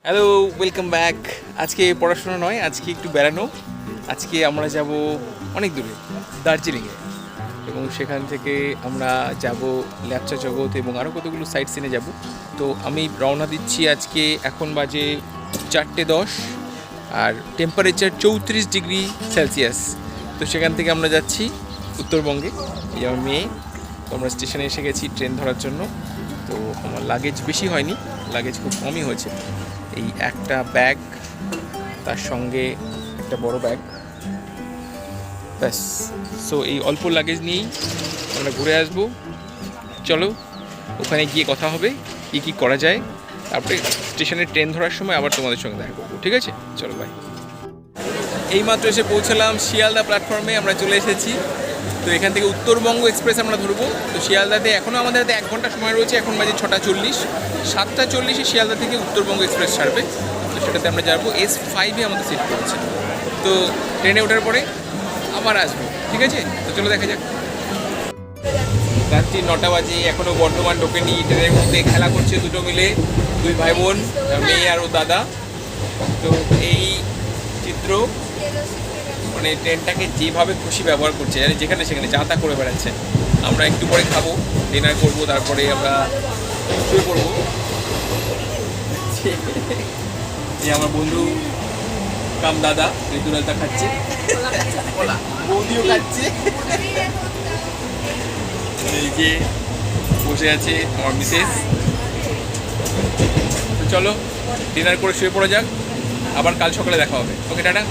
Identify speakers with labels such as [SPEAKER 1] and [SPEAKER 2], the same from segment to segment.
[SPEAKER 1] Hello, welcome back. আজকে পড়াশোনা নয়, আজকে একটু বেড়ানো। আজকে আমরা যাব অনেক দূরে, দার্জিলিংয়ে, এবং সেখান থেকে আমরা যাব ল্যাপচা জগৎ এবং আরও কতগুলো সাইট সিনে যাব। তো আমি রওনা দিচ্ছি আজকে। এখন বাজে 4:10 আর টেম্পারেচার 34°C। তো সেখান থেকে আমরা যাচ্ছি উত্তরবঙ্গে। এই আমার মেয়ে। তো আমরা স্টেশনে এসে গেছি ট্রেন ধরার জন্য। তো আমার লাগেজ বেশি হয়নি, লাগেজ খুব কমই হয়েছে। এই একটা ব্যাগ, তার সঙ্গে একটা বড় ব্যাগ, ব্যাস। সো এই অল্প লাগেজ নিয়েই আমরা ঘুরে আসবো। চলো, ওখানে গিয়ে কথা হবে কী কী করা যায়। তারপরে স্টেশনে ট্রেন ধরার সময় আবার তোমাদের সঙ্গে দেখা করবো, ঠিক আছে? চলো, বাই। এইমাত্র এসে পৌঁছালাম শিয়ালদা প্ল্যাটফর্মে। আমরা চলে এসেছি। তো এখান থেকে উত্তরবঙ্গ এক্সপ্রেস আমরা ধরবো। তো শিয়ালদাতে এখনও আমাদের হাতে 1 ঘন্টা সময় রয়েছে। এখন বাজে 6:40। 7:40 শিয়ালদা থেকে উত্তরবঙ্গ এক্সপ্রেস ছাড়বে। তো সেটাতে আমরা যাবো। S5-এ আমাদের সিট পড়েছে। তো ট্রেনে ওঠার পরে আবার আসবো, ঠিক আছে? তো চলো দেখা যাক। রাত্রি 9টা বাজে, এখনও বর্ধমান ঢোকেনি। ট্রেনের মধ্যে খেলা করছে দুটো মিলে, 2 ভাই বোন, মেয়ে আর ও দাদা। তো এই চিত্র, মানে ট্রেনটাকে যেভাবে খুশি ব্যবহার করছে, যেখানে সেখানে যা তা করে বেড়াচ্ছে। আমরা একটু পরে খাবো, ডিনার করবো, তারপরে আমরা শুয়ে পড়বো। যে আমার বন্ধু কাম দাদা ঋতুরাজদা খাচ্ছে, বৌদিও খাচ্ছে। এই যে বসে আছে আমার মিসেস। তো চলো ডিনার করে শুয়ে পড়া যাক, আবার কাল সকালে দেখা হবে। ওকে, টাটা।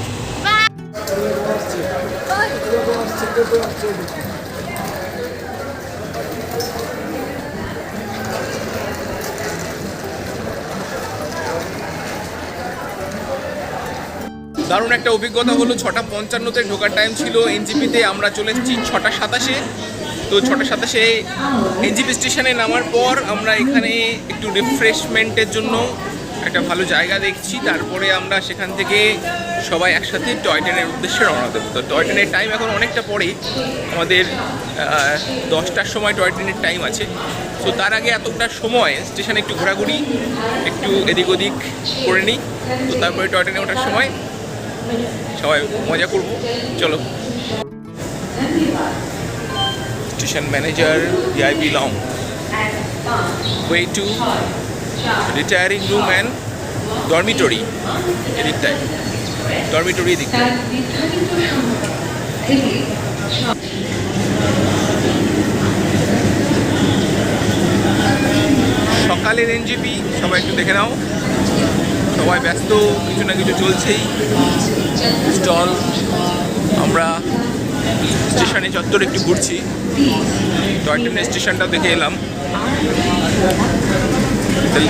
[SPEAKER 1] দারুণ একটা অভিজ্ঞতা হলো। 6:55-তে ঢোকার টাইম ছিল এনজিপিতে। আমরা চলে এসেছি 6:27-এ। তো 6:27-এ এনজিপি স্টেশনে নামার পর আমরা এখানে একটু রিফ্রেশমেন্টের জন্য একটা ভালো জায়গা দেখছি। তারপরে আমরা সেখান থেকে সবাই একসাথে টয় ট্রেনের উদ্দেশ্যে রওনা দেবো। তো টয় ট্রেনের টাইম এখন অনেকটা পরে, আমাদের 10টার সময় টয় ট্রেনের টাইম আছে। তো তার আগে এতটা সময় স্টেশনে একটু ঘোরাঘুরি, একটু এদিক ওদিক করে নিই। তো তারপরে টয় ট্রেনে ওঠার সময় সবাই মজা করবো। চলো। Station manager, VIP long, way to retiring room and dormitory. এদিকটায় ডরমিটরি দিকটায়। সকালের এনজিপি সবাই একটু দেখে নাও। সবাই ব্যস্ত, কিছু না কিছু চলছেই, স্টল। আমরা স্টেশনে চত্বরে একটু ঘুরছি, টয় ট্রেনের স্টেশনটাও দেখে এলাম।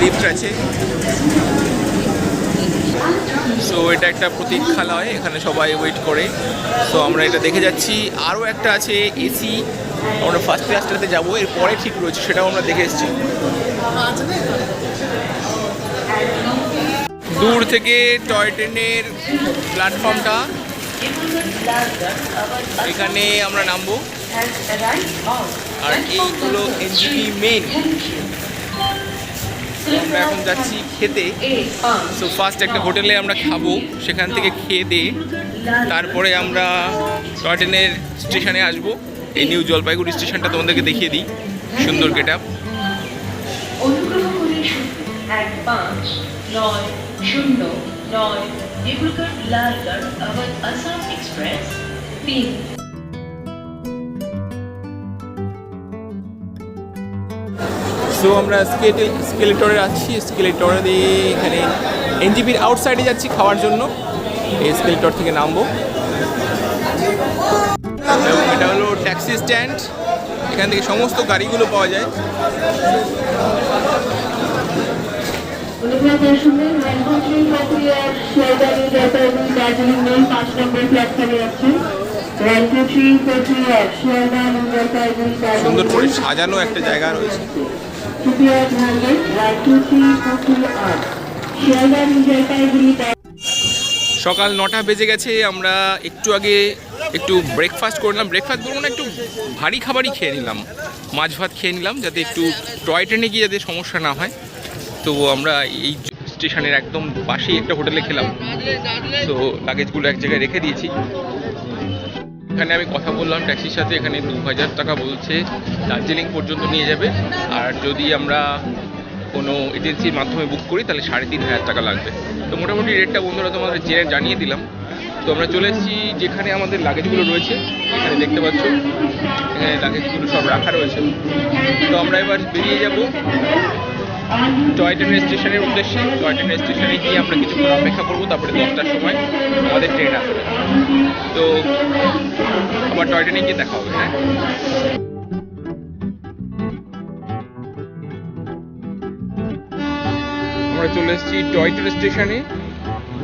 [SPEAKER 1] লিফট আছে। সো এটা একটা প্রতীক্ষালয়, এখানে সবাই ওয়েট করে। সো আমরা এটা দেখে যাচ্ছি। আরও একটা আছে এসি, আমরা ফার্স্ট ক্লাসটাতে যাবো, এরপরে ঠিক রয়েছে, সেটাও আমরা দেখে এসেছি। দূর থেকে টয় ট্রেনের প্ল্যাটফর্মটা, এখানে আমরা নামবো। আর এইগুলো এনজিপি মেইন। আমরা এখন যাচ্ছি খেতে। সো ফার্স্ট একটা হোটেলে আমরা খাবো, সেখান থেকে খেয়ে দিয়ে তারপরে আমরা টয় ট্রেনের স্টেশনে আসবো। এই নিউ জলপাইগুড়ি স্টেশনটা তোমাদেরকে দেখিয়ে দিই, সুন্দর গেট আপ। সো আমরা স্কেলেটরে আছি। স্কেলেটরে দিয়ে এখানে এনজিপির আউটসাইডে যাচ্ছি খাওয়ার জন্য। এই স্কেলেটর থেকে নামবো। এবং এটা হলো ট্যাক্সি স্ট্যান্ড, এখান থেকে সমস্ত গাড়িগুলো পাওয়া যায়। সুন্দর করে সাজানো একটা জায়গা রয়েছে। সকাল 9টা বেজে গেছে। আমরা একটু আগে একটু ব্রেকফাস্ট করলাম। ব্রেকফাস্ট করবো না, একটু ভারী খাবারই খেয়ে নিলাম, মাছ ভাত খেয়ে নিলাম, যাতে একটু টয় ট্রেনে গিয়ে যাতে সমস্যা না হয়। তো আমরা এই স্টেশনের একদম পাশেই একটা হোটেলে খেলাম। তো লাগেজগুলো এক জায়গায় রেখে দিয়েছি। এখানে আমি কথা বললাম ট্যাক্সির সাথে, এখানে 2000 টাকা বলছে, দার্জিলিং পর্যন্ত নিয়ে যাবে। আর যদি আমরা কোনো এজেন্সির মাধ্যমে বুক করি তাহলে 3500 টাকা লাগবে। তো মোটামুটি রেটটা বন্ধুরা তোমাদের জেনে জানিয়ে দিলাম। তো আমরা চলে এসেছি যেখানে আমাদের লাগেজগুলো রয়েছে, এখানে দেখতে পাচ্ছ এখানে লাগেজগুলো সব রাখা রয়েছে। তো আমরা এবার বেরিয়ে যাব টয় ট্রেন স্টেশনের উদ্দেশ্যে। টয় ট্রেন স্টেশনে গিয়ে আমরা কিছুক্ষণ অপেক্ষা করবো, তারপরে 10টার সময় আমাদের ট্রেন আসবে। তো আবার টয় ট্রেনে গিয়ে দেখা হবে। হ্যাঁ, আমরা চলে এসেছি টয় ট্রেন স্টেশনে,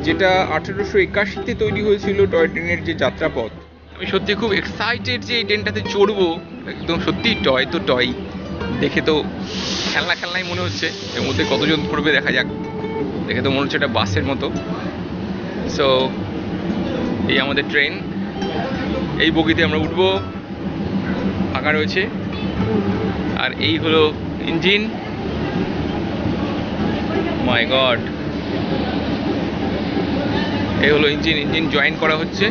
[SPEAKER 1] যেটা 1881-তে তৈরি হয়েছিল টয় ট্রেনের যে যাত্রাপথ। আমি সত্যি খুব এক্সাইটেড যে এই ট্রেনটাতে চড়বো। একদম সত্যি টয় তো টয়, দেখে তো খেলনা খেলনাই মনে হচ্ছে। এর মধ্যে কতজন পড়বে দেখা যাক। দেখে তো মনে হচ্ছে এটা বাসের মতো। সো এই আমাদের ট্রেন, এই বগিতে আমরা উঠবো, ফাঁকা রয়েছে। আর এই হলো ইঞ্জিন। মাই গড, এই হলো ইঞ্জিন। ইঞ্জিন জয়েন করা হচ্ছে।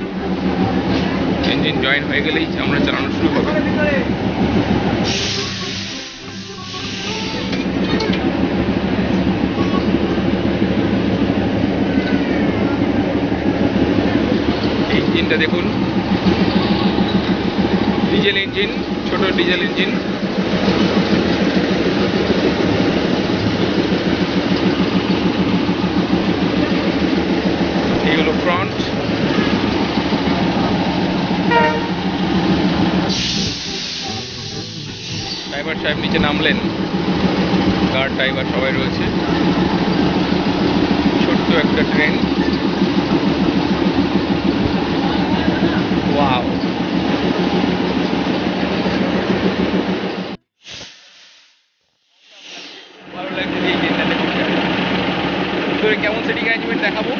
[SPEAKER 1] ইঞ্জিন জয়েন হয়ে গেলেই আমরা চালানো শুরু হবে। ইঞ্জিনটা দেখুন, ডিজেল ইঞ্জিন, ছোট ডিজেল ইঞ্জিন। এই হলো ফ্রন্ট। ড্রাইভার সাহেব নিচে নামলেন, গার্ড ড্রাইভার সবাই রয়েছে। ছোট্ট একটা ট্রেন। ওয়াও, ভালো লাগছে এই ট্রেনটাতে করতে। ভিতরে কেমন সিটিং অ্যারেঞ্জমেন্ট দেখাবো।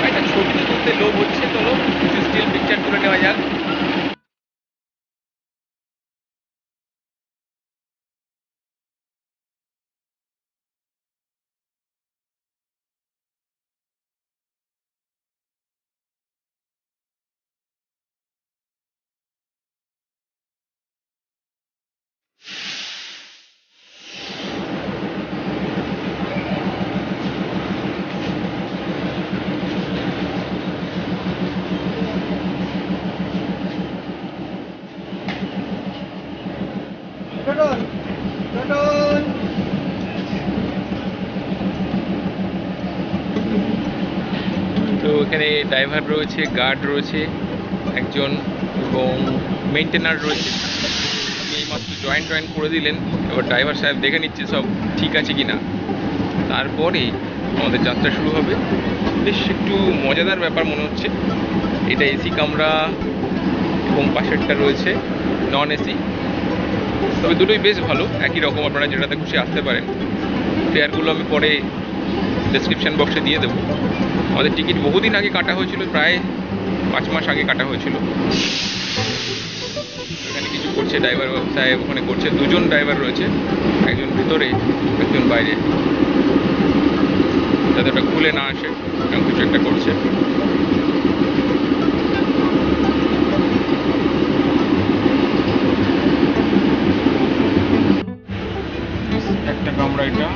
[SPEAKER 1] একটা ছবি তুলতে লোভ হচ্ছে, চলো কিছু স্টিল পিকচার তুলে নেওয়া যাক। তো এখানে ড্রাইভার রয়েছে, গার্ড রয়েছে একজন, এবং মেইনটেনার রয়েছে। আপনি এইমাত্র জয়েন করে দিলেন। এবার ড্রাইভার সাহেব দেখে নিচ্ছে সব ঠিক আছে কি না, তারপরে আমাদের যাত্রা শুরু হবে। বেশ একটু মজাদার ব্যাপার মনে হচ্ছে। এটা এসি কামরা এবং পাশেরটা রয়েছে নন এসি। তবে দুটোই বেশ ভালো, একই রকম, আপনারা যেটাতে খুশি আসতে পারেন। ফেয়ারগুলো আমি পরে ডেসক্রিপশান বক্সে দিয়ে দেবো। আমাদের টিকিট বহুদিন আগে কাটা হয়েছিল, প্রায় 5 মাস আগে কাটা হয়েছিল। এখানে কিছু করছে ড্রাইভার সাহেব, ওখানে করছে। 2জন ড্রাইভার রয়েছে, একজন ভিতরে একজন বাইরে, যাতে ওটা খুলে না আসে, এরকম কিছু একটা করছে। একটা কামরা এটা।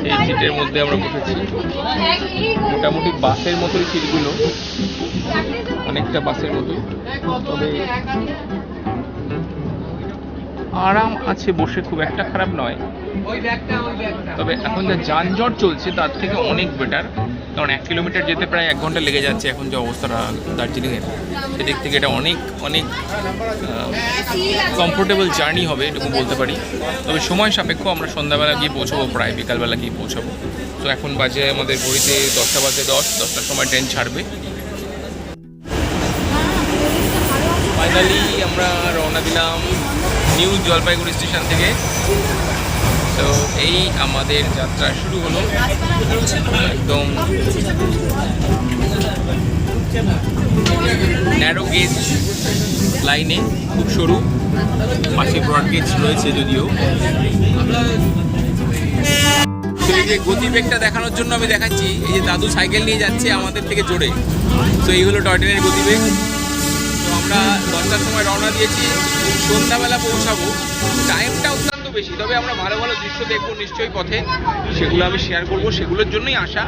[SPEAKER 1] এই সিটের মধ্যে আমরা বসেছি। মোটামুটি বাসের মতোই সিটগুলো, অনেকটা বাসের মতোই, তবে আরাম আছে বসে, খুব একটা খারাপ নয়। তবে এখন যা যানজট চলছে তার থেকে অনেক বেটার, কারণ 1 কিলোমিটার যেতে প্রায় 1 ঘন্টা লেগে যাচ্ছে এখন যে অবস্থাটা দার্জিলিংয়ের। সেদিক থেকে এটা অনেক অনেক কমফোর্টেবল জার্নি হবে, এটুকু বলতে পারি। তবে সময় সাপেক্ষ, আমরা সন্ধ্যাবেলা গিয়ে পৌঁছবো, প্রায় বিকালবেলা গিয়ে পৌঁছাবো। তো এখন বাজে আমাদের ঘড়িতে 10টা বাজে 10টার সময় ট্রেন ছাড়বে। ফাইনালি আমরা রওনা দিলাম নিউ জলপাইগুড়ি স্টেশন থেকে। তো এই আমাদের যাত্রা শুরু হলো একদম ন্যারো গেজ লাইনে, খুব সরু, পাশে ব্রড গেজ রয়েছে যদিও। তো এই যে গতিবেগটা দেখানোর জন্য আমি দেখাচ্ছি, এই যে দাদু সাইকেল নিয়ে যাচ্ছে আমাদের থেকে জোরে। তো এই হলো টয় ট্রেনের গতিবেগ। তো আমরা 10টার সময় রওনা দিয়েছি, সন্ধ্যাবেলা পৌঁছাবো। টাইমটা অত্যন্ত বেশি, তবে আমরা ভালো ভালো দৃশ্য দেখবো নিশ্চয়ই পথে, সেগুলো আমি শেয়ার করব। সেগুলোর জন্যই আসা।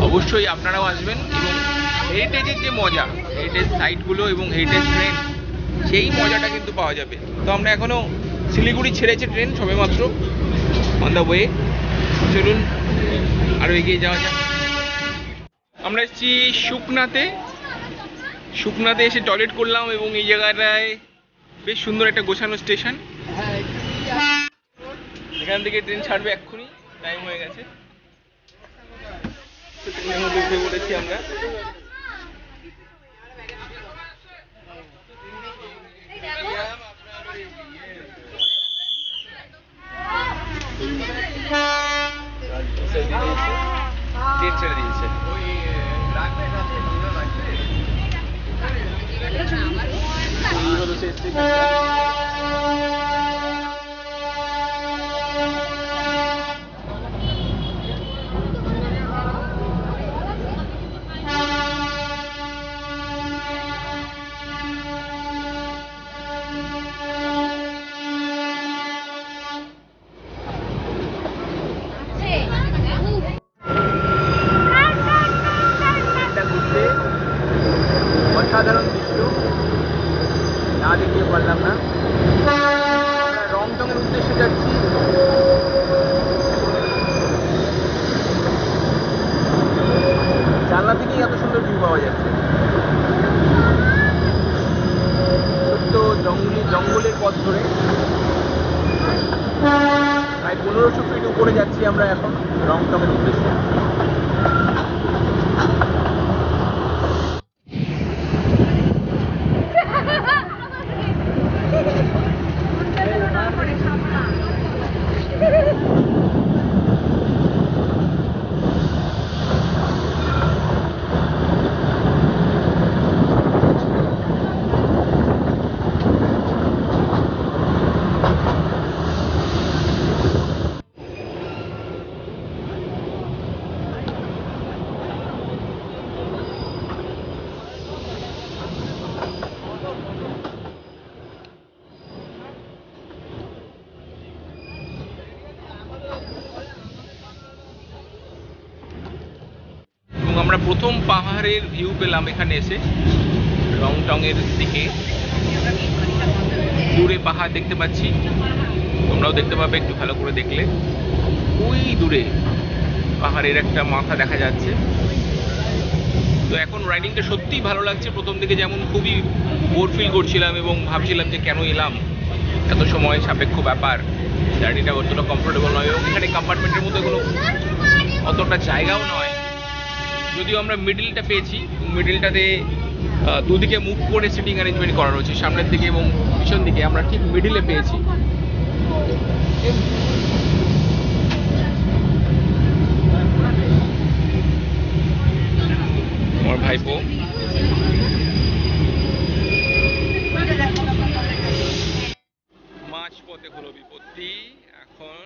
[SPEAKER 1] অবশ্যই আপনারাও আসবেন এবং হেরিটেজের যে মজা, হেরিটেজ সাইটগুলো এবং হেরিটেজ ট্রেন, সেই মজাটা কিন্তু পাওয়া যাবে। তো আমরা এখনও শিলিগুড়ি ছেড়েছে ট্রেন সবেমাত্র, অন দ্য ওয়ে। চলুন আরও এগিয়ে যাওয়া যাক। আমরা এসেছি সুকনাতে। সুকনাতে এসে টয়লেট করলাম এবং এই জায়গাটায় বেশ সুন্দর একটা গোছানো স্টেশন। এখান থেকে ট্রেন ছাড়বে এক্ষুনি, টাইম হয়ে গেছে। ট্রেনের মধ্যে উঠে পড়েছি আমরা। ট্রেন ছেড়ে দিয়েছে। এই হলো সেই স্টেশন। অসাধারণ দৃশ্য, না দেখিয়ে পারলাম না। আমরা রংটংয়ের উদ্দেশ্যে যাচ্ছি। জানলা থেকেই এত সুন্দর ভিউ পাওয়া যাচ্ছে। ছোট্ট জঙ্গলের পথ ধরে প্রায় 1500 ফিট উপরে যাচ্ছি আমরা এখন রংটংয়ের উদ্দেশ্যে। আমরা প্রথম পাহাড়ের ভিউ পেলাম এখানে এসে, রংটংয়ের দিকে। দূরে পাহাড় দেখতে পাচ্ছি, তোমরাও দেখতে পাবে একটু ভালো করে দেখলে। ওই দূরে পাহাড়ের একটা মাথা দেখা যাচ্ছে। তো এখন রাইডিংটা সত্যিই ভালো লাগছে। প্রথম দিকে যেমন খুবই বোর ফিল করছিলাম এবং ভাবছিলাম যে কেন এলাম, এত সময় সাপেক্ষ ব্যাপার, জার্নিটা অতটা কমফোর্টেবল নয় এবং এখানে কম্পার্টমেন্টের মধ্যে কোনো অতটা জায়গাও নয়। যদিও আমরা মিডিলটা পেয়েছি, মিডিলটাতে দুদিকে মুখ করে সিটিং অ্যারেঞ্জমেন্ট করা রয়েছে, সামনের দিকে এবং পিছন দিকে। আমরা ঠিক মিডিলে পেয়েছি। আমার ভাইপো মাঝপথে হলো বিপত্তি। এখন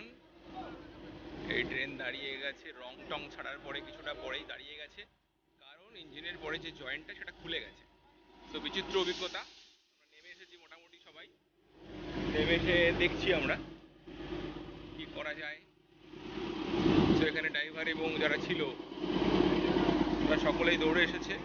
[SPEAKER 1] এই ট্রেন দাঁড়িয়ে গেছে রংটং ছাড়ার পরে, কিছুটা পরেই দাঁড়িয়ে গেছে, কারণ ইঞ্জিনের পরে যে জয়েন্টটা সেটা খুলে গেছে। তো বিচিত্র অভিজ্ঞতা। আমরা নেমে এসেছি মোটামুটি সবাই, নেমে এসে দেখছি আমরা কি করা যায়। তো এখানে ড্রাইভার এবং যারা ছিল তারা সকলেই দৌড়ে এসেছে।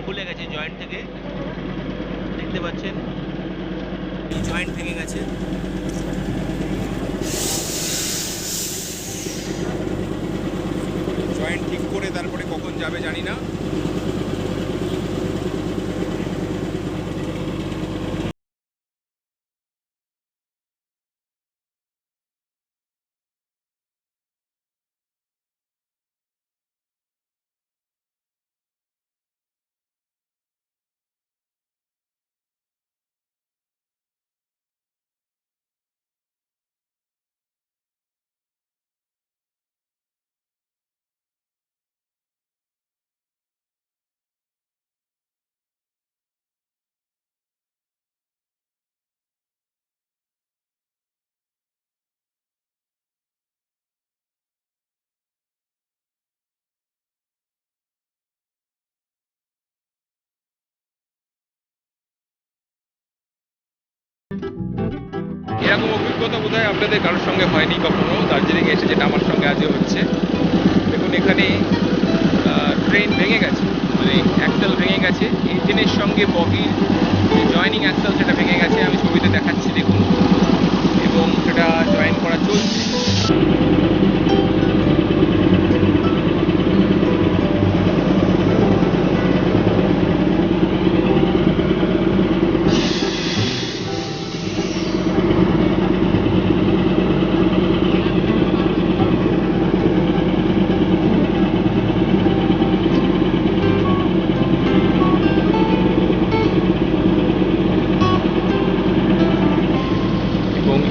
[SPEAKER 1] খুলে গেছে জয়েন্ট থেকে, দেখতে পাচ্ছেন জয়েন্ট ভেঙে গেছে। জয়েন্ট ঠিক করে তারপরে কখন যাবে জানি না। এরকম অভিজ্ঞতা বোধহয় আপনাদের কারোর সঙ্গে হয়নি কখনো দার্জিলিং এসে, যেটা আমার সঙ্গে আজও হচ্ছে। দেখুন এখানে ট্রেন ভেঙে গেছে, মানে অ্যাক্সেল ভেঙে গেছে, ইঞ্জিনের সঙ্গে বগির যে জয়েনিং অ্যাক্সেল সেটা ভেঙে গেছে, আমি ছবিতে দেখাচ্ছি দেখুন, এবং সেটা জয়েন করা চলছে।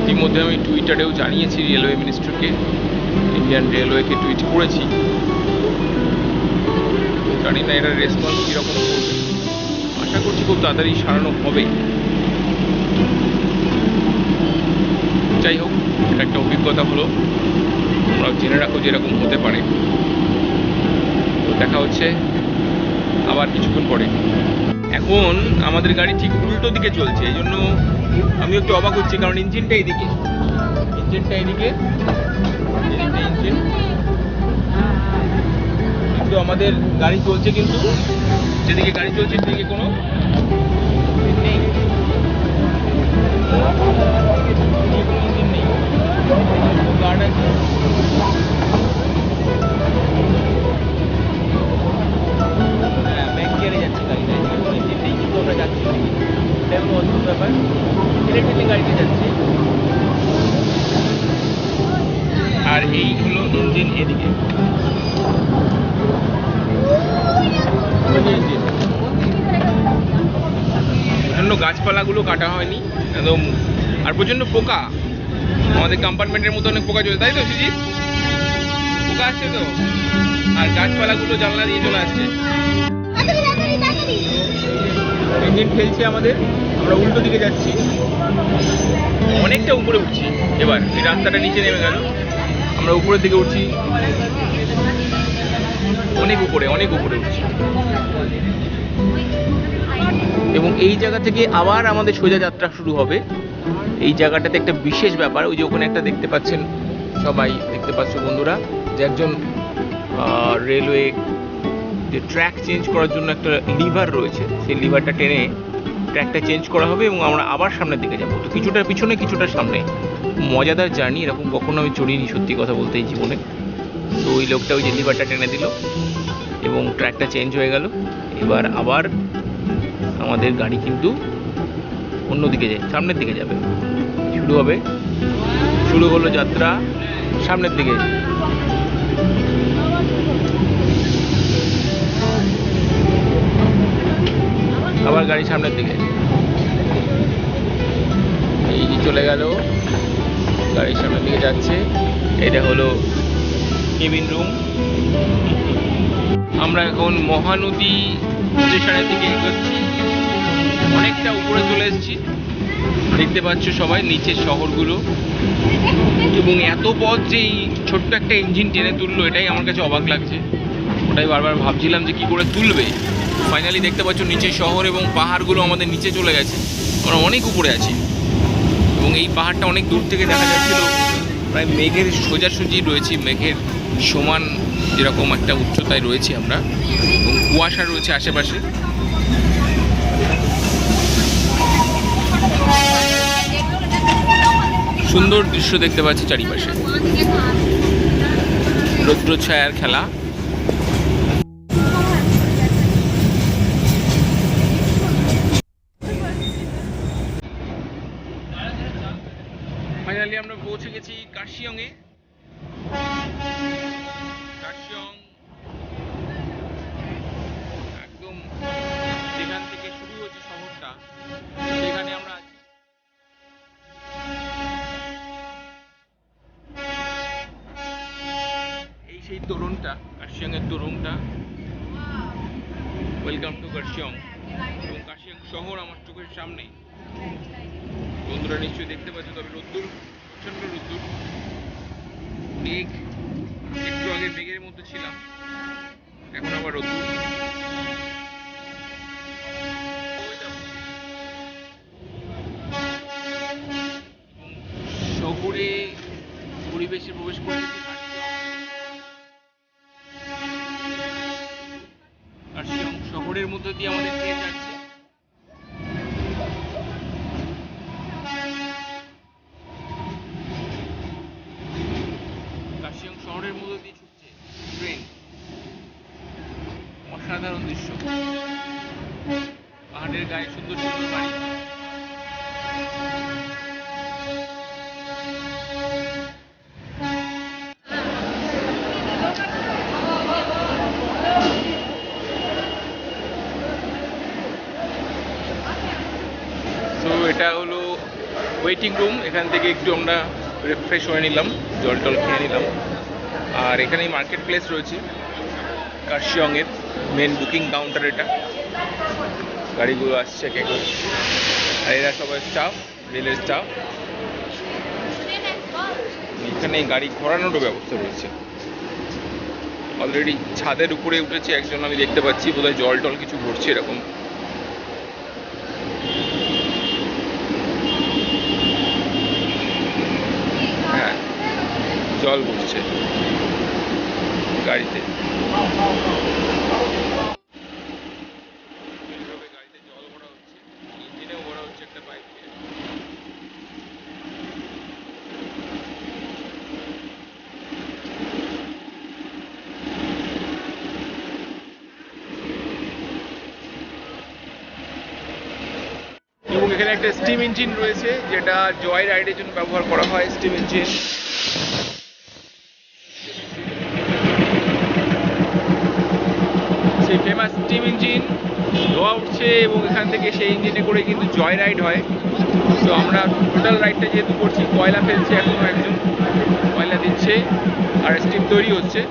[SPEAKER 1] ইতিমধ্যে আমি টুইটারেও জানিয়েছি রেলওয়ে মিনিস্টারকে, ইন্ডিয়ান রেলওয়েকে টুইট করেছি। জানি না এটার রেসপন্স কীরকম করবে, আশা করছি খুব তাড়াতাড়ি সারানো হবে। যাই হোক, এটা একটা অভিজ্ঞতা হলো, তোমরাও জেনে রাখো যে এরকম হতে পারে। তো দেখা হচ্ছে আবার কিছুক্ষণ পরে। এখন আমাদের গাড়ি ঠিক উল্টো দিকে চলছে, এই জন্য আমি একটু অবাক হচ্ছি, কারণ ইঞ্জিনটা এদিকে, ইঞ্জিন, কিন্তু আমাদের গাড়ি চলছে, কিন্তু যেদিকে গাড়ি চলছে সেদিকে কোনো নেই, ইঞ্জিন নেই, গার্ড আছে। হ্যাঁ, ব্যাক গিয়ারে যাচ্ছে গাড়িটা, ইঞ্জিন নেই কিন্তু আমরা যাচ্ছি, এটা কোনো অদ্ভুত ব্যাপার। ইলেকট্রিক গাড়িতে যাচ্ছে, আর এই হলো ইঞ্জিন এদিকে, প্রচন্ড গাছপালাগুলো কাটা হয়নি একদম, আর প্রচন্ড পোকা, আমাদের কম্পার্টমেন্টের মধ্যে অনেক পোকা চলে, তাই তো সুজিত? পোকা আসছে তো, আর গাছপালাগুলো জানলা দিয়ে চলে আসছে। ইঞ্জিন ফেলছে আমাদের, আমরা উল্টো দিকে যাচ্ছি, অনেকটা উপরে উঠছি। এবার এই রাস্তাটা নিচে নেমে গেল, আমরা উপরের দিকে উঠছি, অনেক উপরে উঠছি, এবং এই জায়গা থেকে আবার আমাদের সোজা যাত্রা শুরু হবে। এই জায়গাটাতে একটা বিশেষ ব্যাপার, ওই যে ওখানে একটা দেখতে পাচ্ছেন, সবাই দেখতে পাচ্ছ বন্ধুরা, যে একজন রেলওয়ে যে ট্র্যাক চেঞ্জ করার জন্য একটা লিভার রয়েছে, সেই লিভারটা টেনে ট্র্যাকটা চেঞ্জ করা হবে এবং আমরা আবার সামনের দিকে যাবো। তো কিছুটা পিছনে কিছুটা সামনে, মজাদার জার্নি, এরকম কখনো আমি চড়িনি সত্যি কথা বলতে এই জীবনে। তো ওই লোকটা ওই যে লিভারটা টেনে দিল এবং ট্র্যাকটা চেঞ্জ হয়ে গেল। এবার আবার আমাদের গাড়ি কিন্তু অন্যদিকে যায়, সামনের দিকে যাবে, শুরু হলো যাত্রা সামনের দিকে। আবার গাড়ি সামনের দিকে, এই যে চলে গেল, গাড়ি সামনের দিকে যাচ্ছে। এটা হলো কেবিন রুম। আমরা এখন মহানদী স্টেশনের দিকে এগোচ্ছি, অনেকটা উপরে চলে এসেছি, দেখতে পাচ্ছ সবাই নিচের শহরগুলো, এবং এত পথ যে এই ছোট্ট একটা ইঞ্জিন টেনে তুললো, এটাই আমার কাছে অবাক লাগছে। ওটাই বারবার ভাবছিলাম যে কি করে তুলবে। ফাইনালি দেখতে পাচ্ছ নিচের শহর এবং পাহাড়গুলো আমাদের নিচে চলে গেছে, আমরা অনেক উপরে আছি, এবং এই পাহাড়টা অনেক দূর থেকে দেখা যাচ্ছিল, প্রায় মেঘের সোজাসুজি রয়েছি, মেঘের সমান যেরকম একটা উচ্চতায় রয়েছি আমরা, এবং কুয়াশা রয়েছে আশেপাশে। সুন্দর দৃশ্য দেখতে পাচ্ছি চারিপাশে, রৌদ্র ছায়ার খেলা। ফাইনালি আমরা পৌঁছে গেছি কার্শিয়ংয়ে। কার্শিয়ং একদম যেখান থেকে শুরু হচ্ছে শহরটা, সেখানে আমরা আছি। এই সেই তরুণটা, কার্শিয়ংয়ের তরুণটা। ওয়েলকাম টু কার্শিয়ং, এবং কার্শিয়ং শহর আমার চোখের সামনে। বন্ধুরা নিশ্চয়ই দেখতে পাচ্ছ, তবে রোদ্দুর, প্রচন্ড রোদ্দুর, মেঘ, একটু আগে মেঘের মধ্যে ছিলাম, এখন আবার রোদ্দুর। শহরে পরিবেশে প্রবেশ করেছি। কার্শিয়ং শহরের মধ্যে দিয়ে আমাদের ট্রেন যাচ্ছে। কার্শিয়ং শহরের মধ্যে দিয়ে ছুটছে ট্রেন। অসাধারণ দৃশ্য, পাহাড়ের গায়ে সুন্দর সুন্দর বাড়ি। তো এটা হলো ওয়েটিং রুম, এখান থেকে একটু আমরা রিফ্রেশ হয়ে নিলাম, জল টল খেয়ে নিলাম। আর এখানেই মার্কেট প্লেস রয়েছে কার্শিয়ংয়ের মেন বুকিং কাউন্টার। এটা গাড়িগুলো আসছে এক এক করে। আর এরা সবাই স্টাফ, রেলের স্টাফ। এখানে গাড়ি ঘোরানোরও ব্যবস্থা রয়েছে। অলরেডি ছাদের উপরে উঠেছে একজন, আমি দেখতে পাচ্ছি, বোধহয় জল টল কিছু ভরছে এরকম। হ্যাঁ, জল ভরছে গাড়িতে। গাড়িতে জল ভরা হচ্ছে, ইঞ্জিনেও ভরা হচ্ছে একটা পাইপ দিয়ে। এবং এখানে একটা স্টিম ইঞ্জিন রয়েছে, যেটা জয় রাইডের জন্য ব্যবহার করা হয়। স্টিম ইঞ্জিন, সেই ফেমাস স্টিম ইঞ্জিন ধোয়া উঠছে এবং এখান থেকে সেই ইঞ্জিনে করে কিন্তু জয় রাইড হয়। তো আমরা টোটাল রাইডটা যেহেতু করছি, কয়লা ফেলছে এখনো একজন, কয়লা দিচ্ছে আর স্টিম তৈরি হচ্ছে।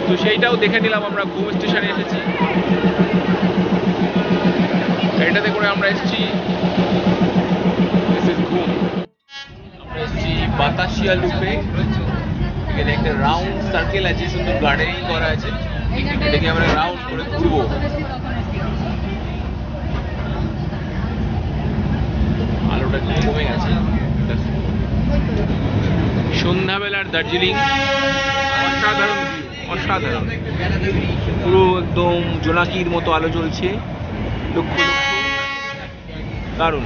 [SPEAKER 1] তো সেইটাও দেখে নিলাম। আমরা ঘুম স্টেশনে এসেছি, এটাতে করে আমরা এসেছি ঘুম। আমরা এসেছি বাতাসিয়া লুপে। এখানে একটা রাউন্ড সার্কেল আছে, সুন্দর গার্ডেনিং করা আছে, এটাকে আমরা রাউন্ড করে ঘুরবো। আলোটা একটু কমে গেছে। সন্ধ্যাবেলার দার্জিলিং অসাধারণ, অসাধারণ। পুরো একদম জোনাকির মতো আলো জ্বলছে, লক্ষ লক্ষ, দারুণ।